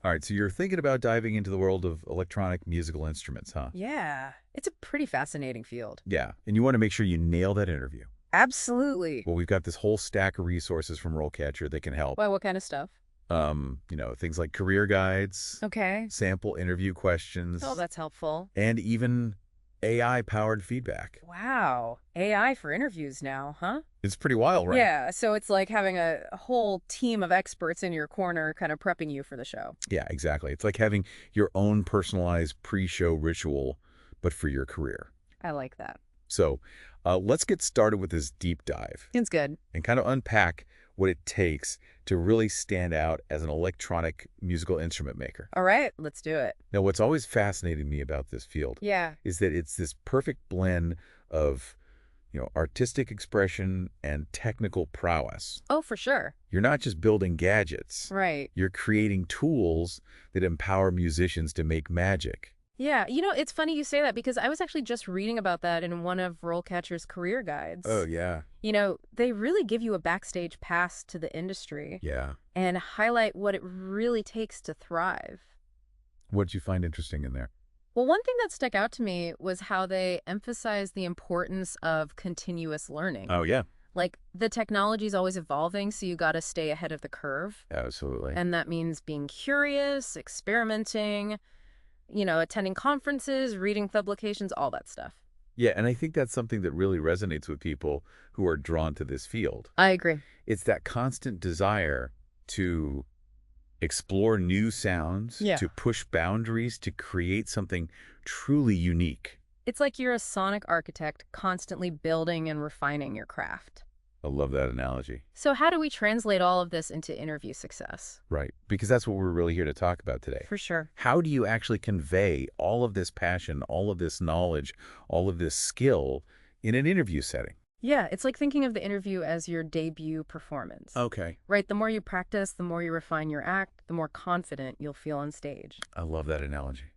All right, so you're thinking about diving into the world of electronic musical instruments, huh? Yeah, it's a pretty fascinating field. Yeah, and you want to make sure you nail that interview. Absolutely. Well, we've got this whole stack of resources from RoleCatcher that can help. Why, what kind of stuff? Things like career guides, Okay. sample interview Oh, questions, that's helpful. and even AI-powered feedback. Wow. AI for interviews now, huh? It's pretty wild, right? Yeah, so it's like having a whole team of experts in your corner kind of prepping you for the show. Yeah, exactly. It's like having your own personalized pre-show ritual, but for your career. I like that. So let's get started with this deep dive It's good. and kind of unpack what it takes to really stand out as an electronic musical instrument maker. All right, let's do it. Now, what's always fascinated me about this field Yeah. is that it's this perfect blend of, artistic expression and technical prowess. Oh, for sure. You're not just building gadgets. Right. You're creating tools that empower musicians to make magic. Yeah, it's funny you say that because I was actually just reading about that in one of RoleCatcher's career guides. Oh, yeah. They really give you a backstage pass to the industry Yeah. and highlight what it really takes to thrive. What did you find interesting in there? Well, one thing that stuck out to me was how they emphasize the importance of continuous learning. Oh, yeah. Like, the technology's always evolving, so you got to stay ahead of the curve. Absolutely. And that means being curious, experimenting, attending conferences, reading publications, all that stuff. Yeah, and I think that's something that really resonates with people who are drawn to this field. I agree. It's that constant desire to explore new sounds, Yeah. to push boundaries, to create something truly unique. It's like you're a sonic architect constantly building and refining your craft. I love that analogy. So how do we translate all of this into interview success? Right, because that's what we're really here to talk about today. For sure. How do you actually convey all of this passion, all of this knowledge, all of this skill in an interview setting? Yeah, it's like thinking of the interview as your debut performance. Okay. Right, the more you practice, the more you refine your act, the more confident you'll feel on stage. I love that analogy.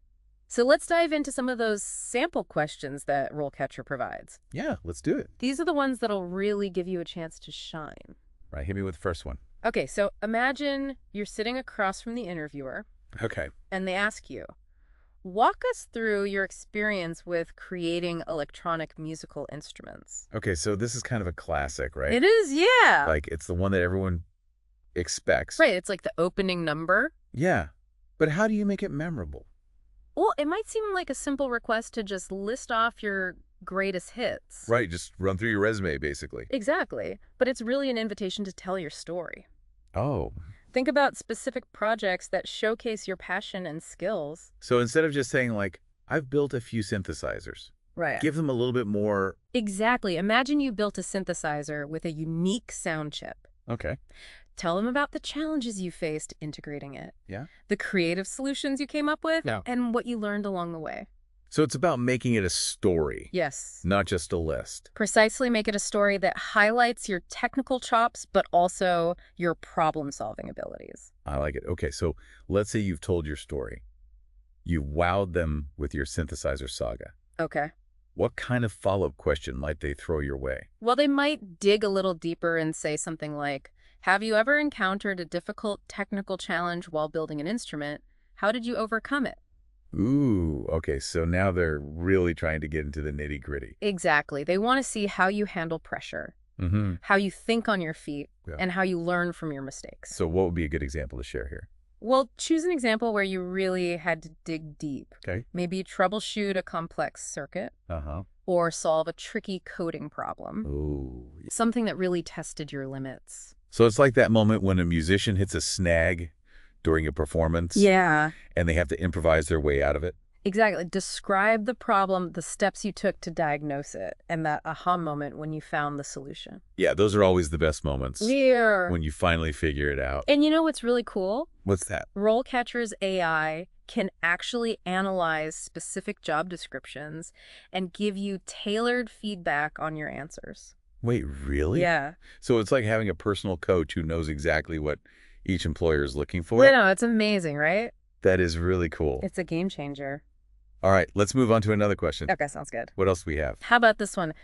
So let's dive into some of those sample questions that RoleCatcher provides. Yeah, let's do it. These are the ones that'll really give you a chance to shine. Right, hit me with the first one. Okay, so imagine you're sitting across from the interviewer Okay. and they ask you, walk us through your experience with creating electronic musical instruments. Okay, so this is kind of a classic, right? It is, yeah. Like, it's the one that everyone expects. Right, it's like the opening number. Yeah, but how do you make it memorable? Well, it might seem like a simple request to just list off your greatest hits. Right, just run through your resume, basically. Exactly. But it's really an invitation to tell your story. Oh, Think about specific projects that showcase your passion and skills. so instead of just saying, like, I've built a few synthesizers, Right. give them a little bit more. Exactly. Imagine you built a synthesizer with a unique sound chip. Okay. Tell them about the challenges you faced integrating it, Yeah. the creative solutions you came up with, Yeah. and what you learned along the way. So it's about making it a story, Yes. not just a list. Precisely, make it a story that highlights your technical chops, but also your problem-solving abilities. I like it. Okay, so let's say you've told your story. You wowed them with your synthesizer saga. Okay. What kind of follow-up question might they throw your way? Well, they might dig a little deeper and say something like, have you ever encountered a difficult technical challenge while building an instrument? How did you overcome it? Ooh, okay, so now they're really trying to get into the nitty-gritty. Exactly. They want to see how you handle pressure, Mm-hmm. how you think on your feet, Yeah. and how you learn from your mistakes. So what would be a good example to share here? Well, choose an example where you really had to dig deep. Okay. Maybe troubleshoot a complex circuit Uh-huh. or solve a tricky coding problem. Ooh. Something that really tested your limits. So it's like that moment when a musician hits a snag during a performance. Yeah. And they have to improvise their way out of it. Exactly. Describe the problem, the steps you took to diagnose it, and that aha moment when you found the solution. Yeah, those are always the best moments. Yeah. When you finally figure it out. And you know what's really cool? What's that? RoleCatcher's AI can actually analyze specific job descriptions and give you tailored feedback on your answers. Wait, really? Yeah. So it's like having a personal coach who knows exactly what each employer is looking for? Well, no, it's amazing, right? That is really cool. It's a game changer. All right, let's move on to another question. Okay, sounds good. What else do we have? How about this one?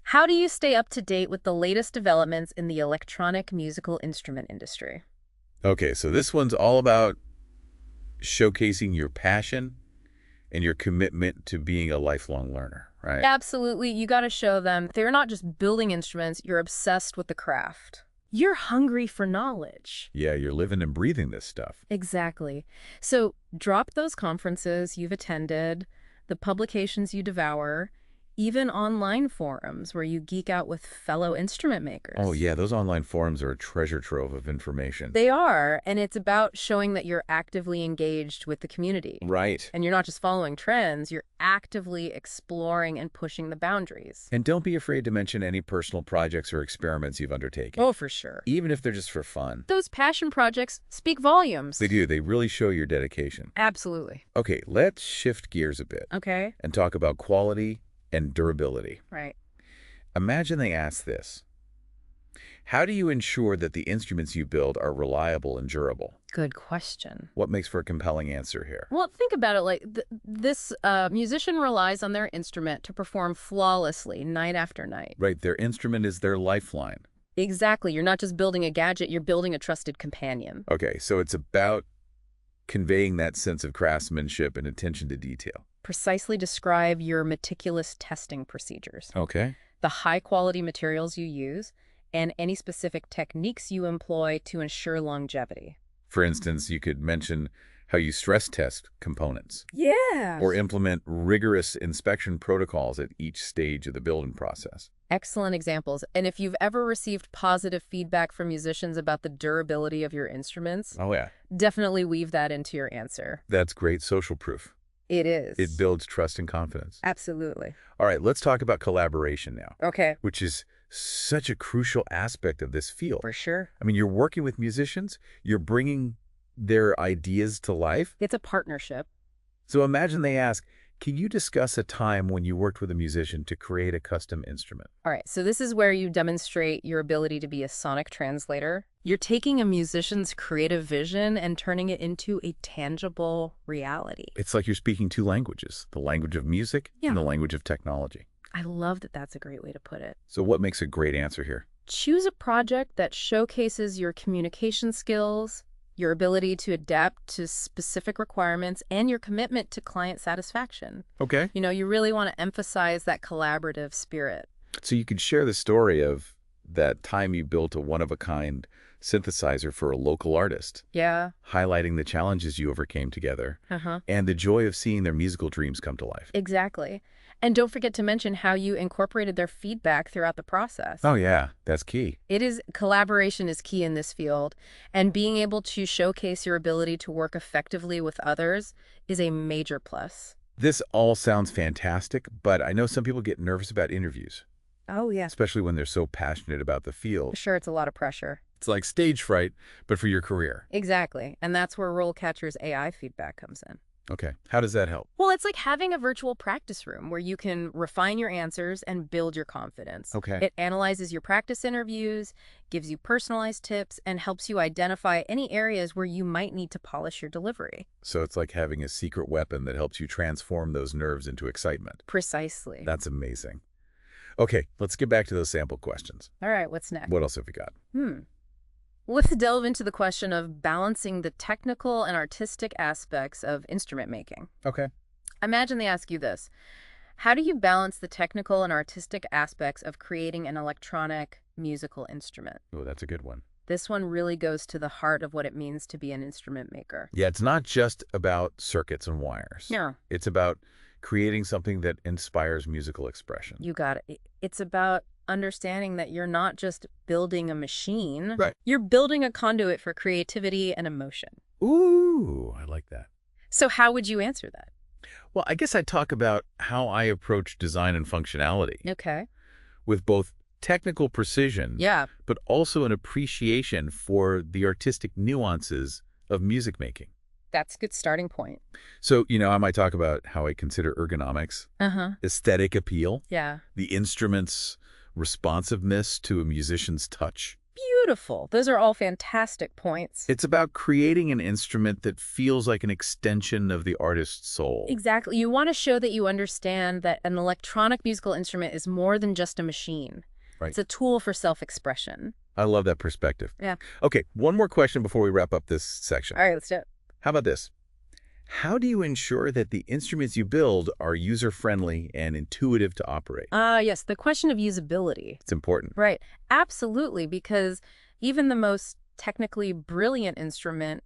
How do you stay up to date with the latest developments in the electronic musical instrument industry? Okay, so this one's all about showcasing your passion and your commitment to being a lifelong learner, right? Absolutely. You got to show them they're not just building instruments, you're obsessed with the craft. You're hungry for knowledge. Yeah, you're living and breathing this stuff. Exactly. So drop those conferences you've attended, the publications you devour, even online forums where you geek out with fellow instrument makers. Oh, yeah, those online forums are a treasure trove of information. They are, and it's about showing that you're actively engaged with the community. Right. And you're not just following trends, you're actively exploring and pushing the boundaries. And don't be afraid to mention any personal projects or experiments you've undertaken. Oh, for sure. Even if they're just for fun. Those passion projects speak volumes. They do. They really show your dedication. Absolutely. Okay, let's shift gears a bit Okay. and talk about quality and durability. Right. Imagine they ask this. How do you ensure that the instruments you build are reliable and durable? Good question. What makes for a compelling answer here? Well, think about it like this musician relies on their instrument to perform flawlessly night after night. Right, their instrument is their lifeline. Exactly. You're not just building a gadget, you're building a trusted companion. Okay, so it's about conveying that sense of craftsmanship and attention to detail. Precisely describe your meticulous testing procedures, Okay. the high-quality materials you use, and any specific techniques you employ to ensure longevity. For instance, you could mention how you stress test components Yeah. or implement rigorous inspection protocols at each stage of the building process. Excellent examples. And if you've ever received positive feedback from musicians about the durability of your instruments, Oh, yeah. definitely weave that into your answer. That's great social proof. It is. It builds trust and confidence. Absolutely. All right, let's talk about collaboration now, Okay. which is such a crucial aspect of this field. For sure. I mean, you're working with musicians, you're bringing their ideas to life. It's a partnership. So imagine they ask, can you discuss a time when you worked with a musician to create a custom instrument? All right, so this is where you demonstrate your ability to be a sonic translator. You're taking a musician's creative vision and turning it into a tangible reality. It's like you're speaking two languages, the language of music and the language of technology. I love that that's a great way to put it. So what makes a great answer here? Choose a project that showcases your communication skills, your ability to adapt to specific requirements, and your commitment to client satisfaction. Okay. You know, you really want to emphasize that collaborative spirit. So you could share the story of that time you built a one-of-a-kind synthesizer for a local artist, Yeah. highlighting the challenges you overcame together and the joy of seeing their musical dreams come to life. Exactly. And don't forget to mention how you incorporated their feedback throughout the process. Oh, yeah, that's key. Collaboration is key in this field, and being able to showcase your ability to work effectively with others is a major plus. This all sounds fantastic, but I know some people get nervous about interviews, Oh, yeah. especially when they're so passionate about the field. Sure, it's a lot of pressure. It's like stage fright, but for your career. Exactly. And that's where RoleCatcher's AI feedback comes in. Okay, how does that help? Well, it's like having a virtual practice room where you can refine your answers and build your confidence. Okay. It analyzes your practice interviews, gives you personalized tips, and helps you identify any areas where you might need to polish your delivery. So it's like having a secret weapon that helps you transform those nerves into excitement. Precisely. That's amazing. Okay, let's get back to those sample questions. All right, what's next? What else have we got? Let's delve into the question of balancing the technical and artistic aspects of instrument making. Okay. Imagine they ask you this. How do you balance the technical and artistic aspects of creating an electronic musical instrument? Oh, that's a good one. This one really goes to the heart of what it means to be an instrument maker. Yeah, it's not just about circuits and wires. No. It's about creating something that inspires musical expression. You got it. It's about understanding that you're not just building a machine. Right. You're building a conduit for creativity and emotion. Ooh, I like that. So how would you answer that? Well, I guess I'd talk about how I approach design and functionality Okay. with both technical precision, Yeah. but also an appreciation for the artistic nuances of music making. That's a good starting point. So, I might talk about how I consider ergonomics, aesthetic appeal, Yeah. the instrument's responsiveness to a musician's touch. Beautiful. Those are all fantastic points. It's about creating an instrument that feels like an extension of the artist's soul. Exactly. You want to show that you understand that an electronic musical instrument is more than just a machine. Right. It's a tool for self-expression. I love that perspective. Yeah. Okay, one more question before we wrap up this section. All right, let's do it. How about this? How do you ensure that the instruments you build are user-friendly and intuitive to operate? Yes, the question of usability. It's important. Right. Absolutely, because even the most technically brilliant instrument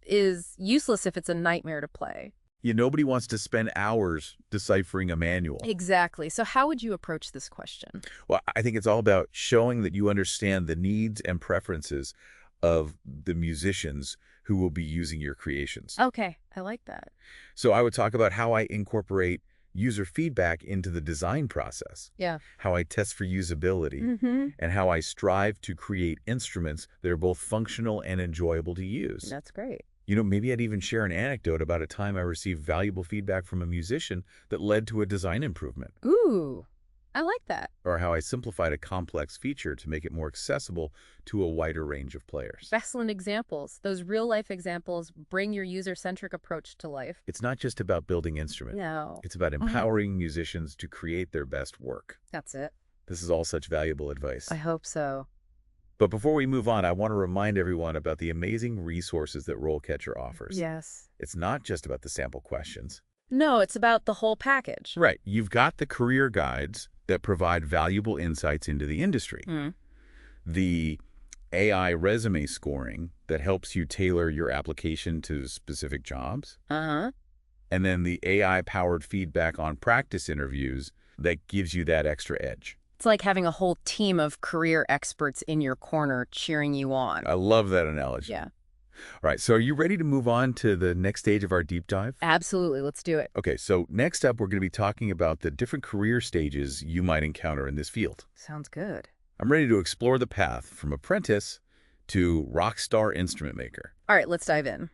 is useless if it's a nightmare to play. Nobody wants to spend hours deciphering a manual. Exactly. So how would you approach this question? Well, I think it's all about showing that you understand the needs and preferences of the musicians who will be using your creations. Okay, I like that. So I would talk about how I incorporate user feedback into the design process, Yeah. how I test for usability, and how I strive to create instruments that are both functional and enjoyable to use. That's great. Maybe I'd even share an anecdote about a time I received valuable feedback from a musician that led to a design improvement, Ooh, I like that. or how I simplified a complex feature to make it more accessible to a wider range of players. Excellent examples. Those real-life examples bring your user-centric approach to life. It's not just about building instruments. No. It's about empowering musicians to create their best work. That's it. This is all such valuable advice. I hope so. But before we move on, I want to remind everyone about the amazing resources that RoleCatcher offers. Yes. It's not just about the sample questions. No, it's about the whole package. Right. You've got the career guides that provide valuable insights into the industry. The AI resume scoring that helps you tailor your application to specific jobs. Uh-huh. And then the AI-powered feedback on practice interviews that gives you that extra edge. It's like having a whole team of career experts in your corner cheering you on. I love that analogy. Yeah. All right, so are you ready to move on to the next stage of our deep dive? Absolutely. Let's do it. Okay, so next up, we're going to be talking about the different career stages you might encounter in this field. Sounds good. I'm ready to explore the path from apprentice to rock star instrument maker. All right, let's dive in.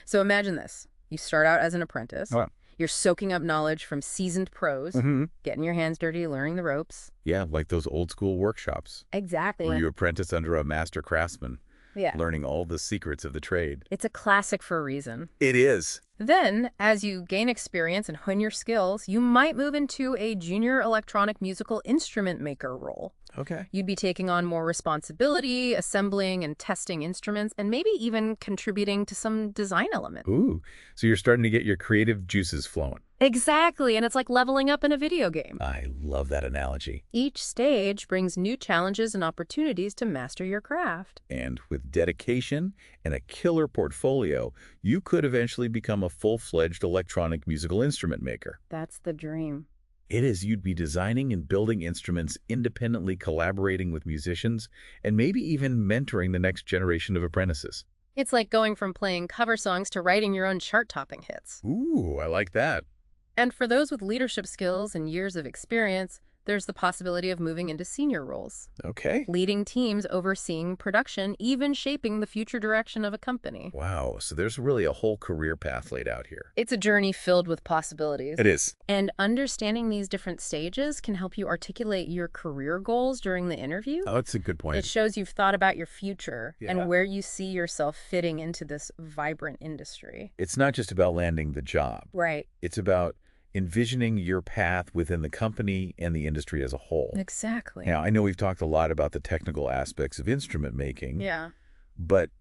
So imagine this. You start out as an apprentice. Oh, wow. You're soaking up knowledge from seasoned pros, getting your hands dirty, learning the ropes. Yeah, like those old school workshops Exactly. where you apprentice under a master craftsman, Yeah. learning all the secrets of the trade. It's a classic for a reason. It is. Then, as you gain experience and hone your skills, you might move into a junior electronic musical instrument maker role. Okay. You'd be taking on more responsibility, assembling and testing instruments, and maybe even contributing to some design element. Ooh, so you're starting to get your creative juices flowing. Exactly, and it's like leveling up in a video game. I love that analogy. Each stage brings new challenges and opportunities to master your craft. And with dedication and a killer portfolio, you could eventually become a full-fledged electronic musical instrument maker. That's the dream. It is you'd be designing and building instruments, independently collaborating with musicians, and maybe even mentoring the next generation of apprentices. It's like going from playing cover songs to writing your own chart-topping hits. Ooh, I like that. And for those with leadership skills and years of experience, there's the possibility of moving into senior roles. Okay. Leading teams, overseeing production, even shaping the future direction of a company. Wow, so there's really a whole career path laid out here. It's a journey filled with possibilities. It is. And understanding these different stages can help you articulate your career goals during the interview. Oh, that's a good point. It shows you've thought about your future Yeah. and where you see yourself fitting into this vibrant industry. It's not just about landing the job. Right. It's about envisioning your path within the company and the industry as a whole. Exactly. Now, I know we've talked a lot about the technical aspects of instrument making, Yeah. but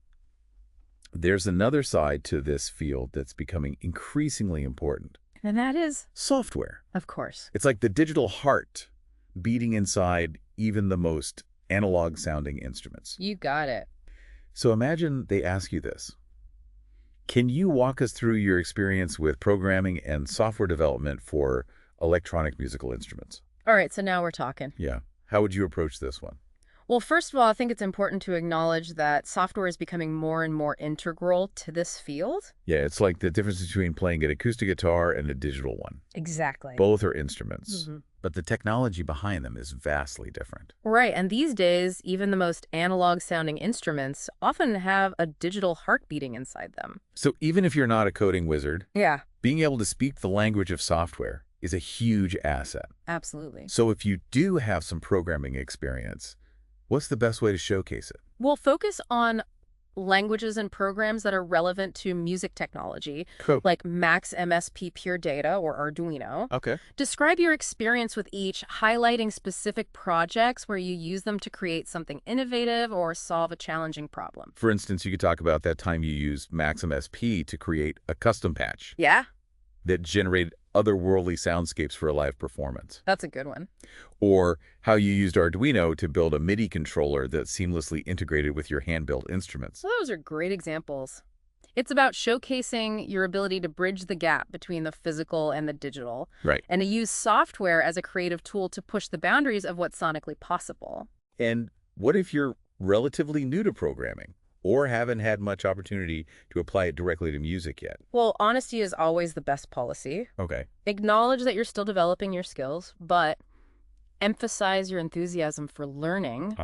there's another side to this field that's becoming increasingly important. And that is, Software. of course. It's like the digital heart beating inside even the most analog-sounding instruments. You got it. So imagine they ask you this. Can you walk us through your experience with programming and software development for electronic musical instruments? All right, so now we're talking. Yeah. How would you approach this one? Well, first of all, I think it's important to acknowledge that software is becoming more and more integral to this field. Yeah, it's like the difference between playing an acoustic guitar and a digital one. Exactly. Both are instruments, but the technology behind them is vastly different. Right, and these days, even the most analog-sounding instruments often have a digital heart beating inside them. So even if you're not a coding wizard, Yeah, being able to speak the language of software is a huge asset. absolutely. So if you do have some programming experience, what's the best way to showcase it? We'll focus on languages and programs that are relevant to music technology, Cool. like Max MSP Pure Data or Arduino. Okay. Describe your experience with each, highlighting specific projects where you use them to create something innovative or solve a challenging problem. For instance, you could talk about that time you used Maxim SP to create a custom patch Yeah, that generated otherworldly soundscapes for a live performance. that's a good one. Or how you used Arduino to build a MIDI controller that seamlessly integrated with your hand-built instruments. So those are great examples. It's about showcasing your ability to bridge the gap between the physical and the digital, Right. and to use software as a creative tool to push the boundaries of what's sonically possible. And what if you're relatively new to programming or haven't had much opportunity to apply it directly to music yet? Well, honesty is always the best policy. Okay. Acknowledge that you're still developing your skills, but emphasize your enthusiasm for learning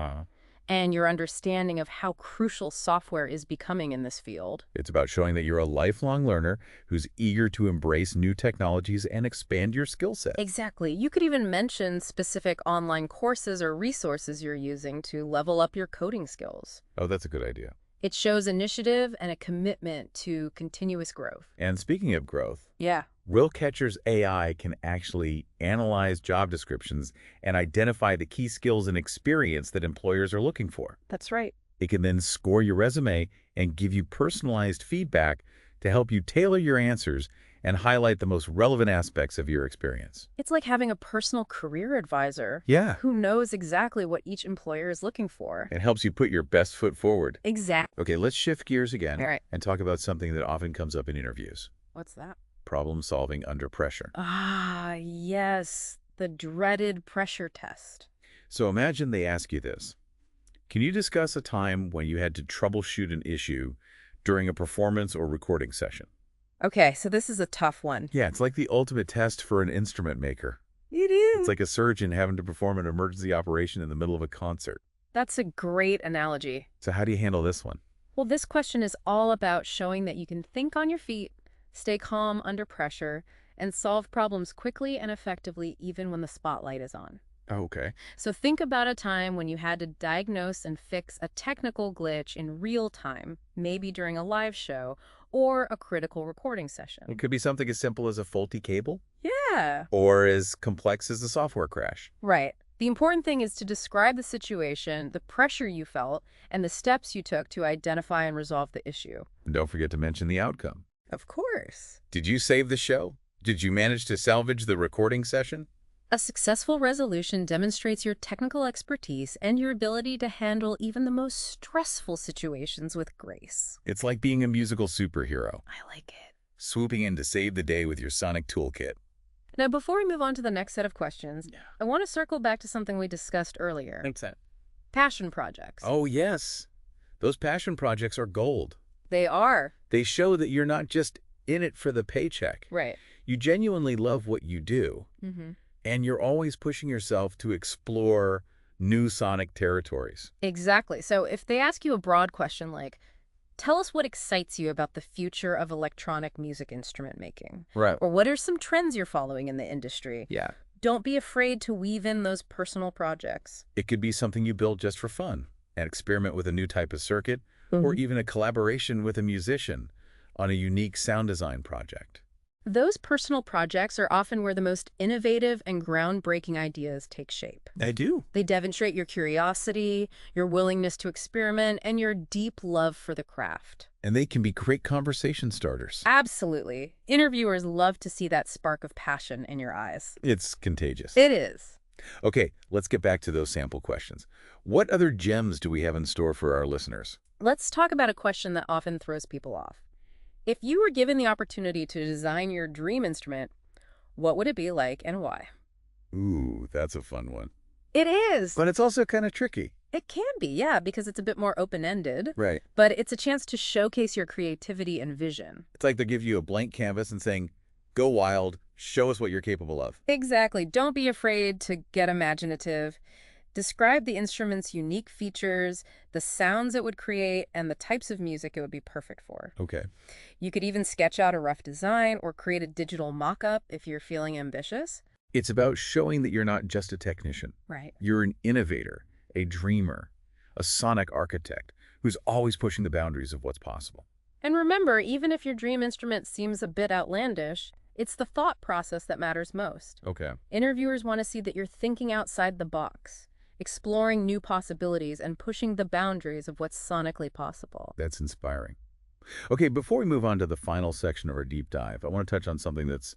and your understanding of how crucial software is becoming in this field. It's about showing that you're a lifelong learner who's eager to embrace new technologies and expand your skill set. Exactly. You could even mention specific online courses or resources you're using to level up your coding skills. Oh, that's a good idea. It shows initiative and a commitment to continuous growth. And speaking of growth, Yeah. RoleCatcher's AI can actually analyze job descriptions and identify the key skills and experience that employers are looking for. That's right. It can then score your resume and give you personalized feedback to help you tailor your answers and highlight the most relevant aspects of your experience. It's like having a personal career advisor Yeah. who knows exactly what each employer is looking for. It helps you put your best foot forward. Exactly. Okay, let's shift gears again All right. and talk about something that often comes up in interviews. What's that? Problem solving under pressure. Ah, yes. The dreaded pressure test. So imagine they ask you this. Can you discuss a time when you had to troubleshoot an issue during a performance or recording session? Okay, so this is a tough one. Yeah, it's like the ultimate test for an instrument maker. It is. It's like a surgeon having to perform an emergency operation in the middle of a concert. That's a great analogy. So how do you handle this one? Well, this question is all about showing that you can think on your feet, stay calm under pressure, and solve problems quickly and effectively even when the spotlight is on. Oh, okay. So think about a time when you had to diagnose and fix a technical glitch in real time, maybe during a live show or a critical recording session. It could be something as simple as a faulty cable Yeah. or as complex as a software crash. Right. The important thing is to describe the situation, the pressure you felt, and the steps you took to identify and resolve the issue. And don't forget to mention the outcome. Of course. Did you save the show? Did you manage to salvage the recording session? A successful resolution demonstrates your technical expertise and your ability to handle even the most stressful situations with grace. It's like being a musical superhero, I like it. swooping in to save the day with your sonic toolkit. Now, before we move on to the next set of questions, I want to circle back to something we discussed earlier. What's that? Passion projects. Oh, yes. Those passion projects are gold. They are. They show that you're not just in it for the paycheck. Right. You genuinely love what you do, and you're always pushing yourself to explore new sonic territories. Exactly. So if they ask you a broad question like, tell us what excites you about the future of electronic music instrument making, Right. or what are some trends you're following in the industry, Yeah. don't be afraid to weave in those personal projects. It could be something you build just for fun, an experiment with a new type of circuit, or even a collaboration with a musician on a unique sound design project. Those personal projects are often where the most innovative and groundbreaking ideas take shape. I do. They demonstrate your curiosity, your willingness to experiment, and your deep love for the craft. And they can be great conversation starters. Absolutely. Interviewers love to see that spark of passion in your eyes. It's contagious. It is. Okay, let's get back to those sample questions. What other gems do we have in store for our listeners? Let's talk about a question that often throws people off. If you were given the opportunity to design your dream instrument, what would it be like and why? Ooh, that's a fun one. It is. But it's also kind of tricky. It can be, yeah, because it's a bit more open-ended. Right. But it's a chance to showcase your creativity and vision. It's like they give you a blank canvas and saying, go wild, show us what you're capable of. Exactly. Don't be afraid to get imaginative. Describe the instrument's unique features, the sounds it would create, and the types of music it would be perfect for. Okay. You could even sketch out a rough design or create a digital mock-up if you're feeling ambitious. It's about showing that you're not just a technician. Right. You're an innovator, a dreamer, a sonic architect who's always pushing the boundaries of what's possible. And remember, even if your dream instrument seems a bit outlandish, it's the thought process that matters most. Okay. Interviewers want to see that you're thinking outside the box, exploring new possibilities, and pushing the boundaries of what's sonically possible. That's inspiring. Okay, before we move on to the final section of our deep dive, I want to touch on something that's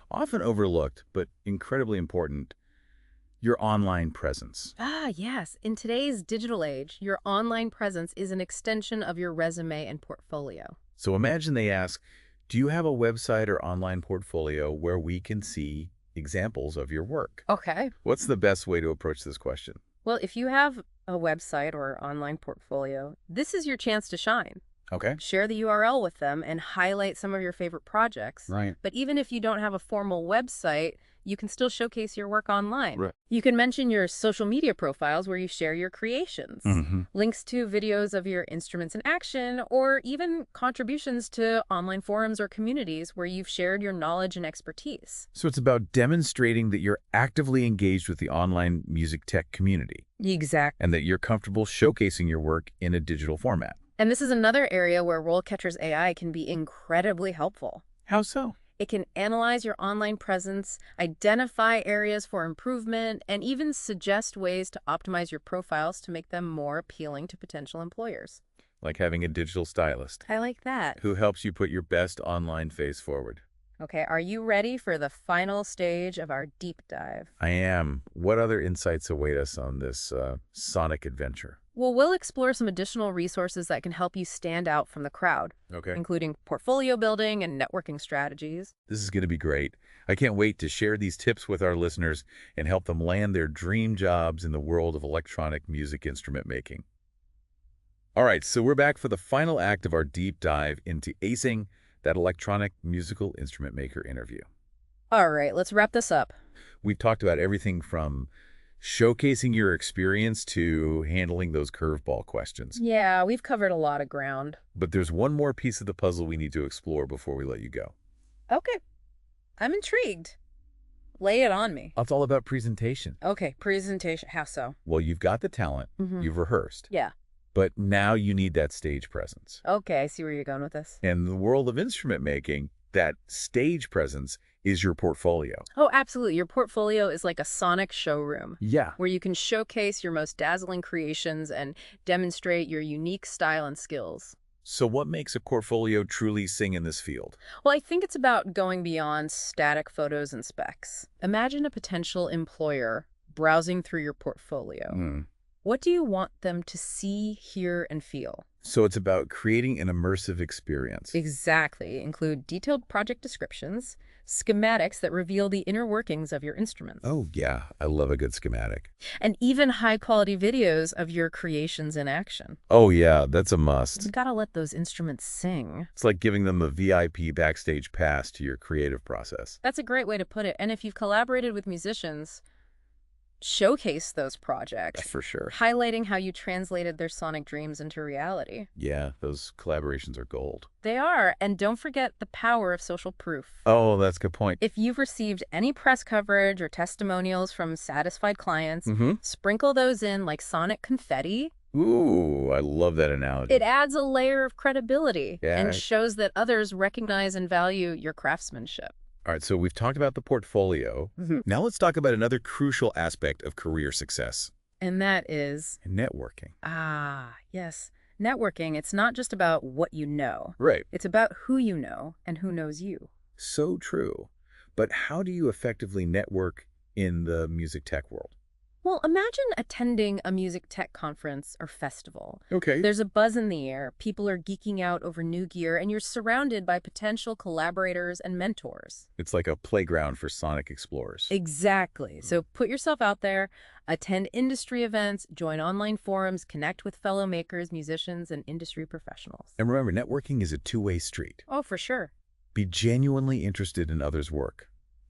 often overlooked but incredibly important: your online presence. Ah, yes. In today's digital age, your online presence is an extension of your resume and portfolio. So imagine they ask, do you have a website or online portfolio where we can see examples of your work? Okay. What's the best way to approach this question? Well, if you have a website or online portfolio, this is your chance to shine. Okay. Share the URL with them and highlight some of your favorite projects. Right. But even if you don't have a formal website, you can still showcase your work online. Right. You can mention your social media profiles where you share your creations, links to videos of your instruments in action, or even contributions to online forums or communities where you've shared your knowledge and expertise. So it's about demonstrating that you're actively engaged with the online music tech community. Exactly. And that you're comfortable showcasing your work in a digital format. And this is another area where RoleCatcher's AI can be incredibly helpful. How so? It can analyze your online presence, identify areas for improvement, and even suggest ways to optimize your profiles to make them more appealing to potential employers. Like having a digital stylist I like that. who helps you put your best online face forward. Okay, are you ready for the final stage of our deep dive? I am. What other insights await us on this sonic adventure? Well, we'll explore some additional resources that can help you stand out from the crowd, Okay. including portfolio building and networking strategies. This is going to be great. I can't wait to share these tips with our listeners and help them land their dream jobs in the world of electronic music instrument making. All right, so we're back for the final act of our deep dive into acing that electronic musical instrument maker interview. All right, let's wrap this up. We've talked about everything from showcasing your experience to handling those curveball questions. Yeah, we've covered a lot of ground. But there's one more piece of the puzzle we need to explore before we let you go. Okay, I'm intrigued. Lay it on me. It's all about presentation. Okay, presentation. How so? Well, you've got the talent, you've rehearsed, Yeah. but now you need that stage presence. Okay, I see where you're going with this. And in the world of instrument making, that stage presence is your portfolio. Oh, absolutely. Your portfolio is like a sonic showroom. Yeah. Where you can showcase your most dazzling creations and demonstrate your unique style and skills. So what makes a portfolio truly sing in this field? Well, I think it's about going beyond static photos and specs. Imagine a potential employer browsing through your portfolio. What do you want them to see, hear, and feel? So it's about creating an immersive experience. Exactly. Include detailed project descriptions, schematics that reveal the inner workings of your instruments. Oh, yeah. I love a good schematic. And even high-quality videos of your creations in action. Oh, yeah. That's a must. You gotta let those instruments sing. It's like giving them a VIP backstage pass to your creative process. That's a great way to put it. And if you've collaborated with musicians, showcase those projects. For sure. Highlighting how you translated their sonic dreams into reality. Yeah, those collaborations are gold. They are. And don't forget the power of social proof. Oh, that's a good point. If you've received any press coverage or testimonials from satisfied clients, sprinkle those in like sonic confetti. Ooh, I love that analogy. It adds a layer of credibility Yeah. and shows that others recognize and value your craftsmanship. All right, so we've talked about the portfolio. Now let's talk about another crucial aspect of career success. And that is... networking. Ah, yes. Networking, it's not just about what you know. Right. It's about who you know and who knows you. So true. But how do you effectively network in the music tech world? Well, imagine attending a music tech conference or festival. Okay. There's a buzz in the air, people are geeking out over new gear, and you're surrounded by potential collaborators and mentors. It's like a playground for sonic explorers. Exactly. So put yourself out there, attend industry events, join online forums, connect with fellow makers, musicians, and industry professionals. And remember, networking is a two-way street. Oh, for sure. Be genuinely interested in others' work.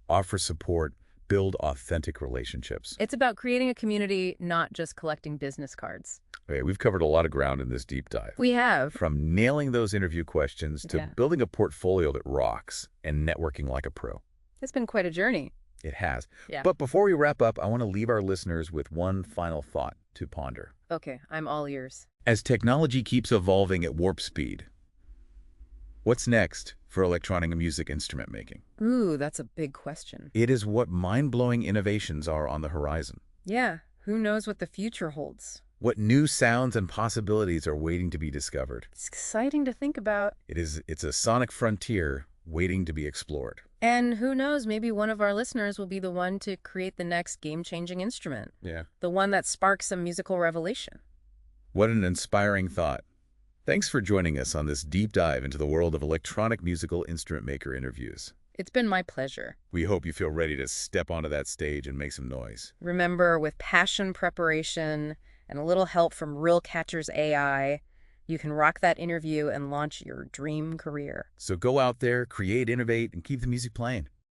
Offer support. Build authentic relationships. It's about creating a community, not just collecting business cards. Okay, we've covered a lot of ground in this deep dive. We have. From nailing those interview questions to building a portfolio that rocks and networking like a pro. It's been quite a journey. It has. Yeah. But before we wrap up, I want to leave our listeners with one final thought to ponder. Okay, I'm all ears. As technology keeps evolving at warp speed, what's next for electronic music instrument making? Ooh, that's a big question. It is what mind-blowing innovations are on the horizon. Yeah, who knows what the future holds? What new sounds and possibilities are waiting to be discovered? It's exciting to think about. It's a sonic frontier waiting to be explored. And who knows, maybe one of our listeners will be the one to create the next game-changing instrument. Yeah. The one that sparks a musical revelation. What an inspiring thought. Thanks for joining us on this deep dive into the world of electronic musical instrument maker interviews. It's been my pleasure. We hope you feel ready to step onto that stage and make some noise. Remember, with passion, preparation, and a little help from RoleCatcher's AI, you can rock that interview and launch your dream career. So go out there, create, innovate, and keep the music playing.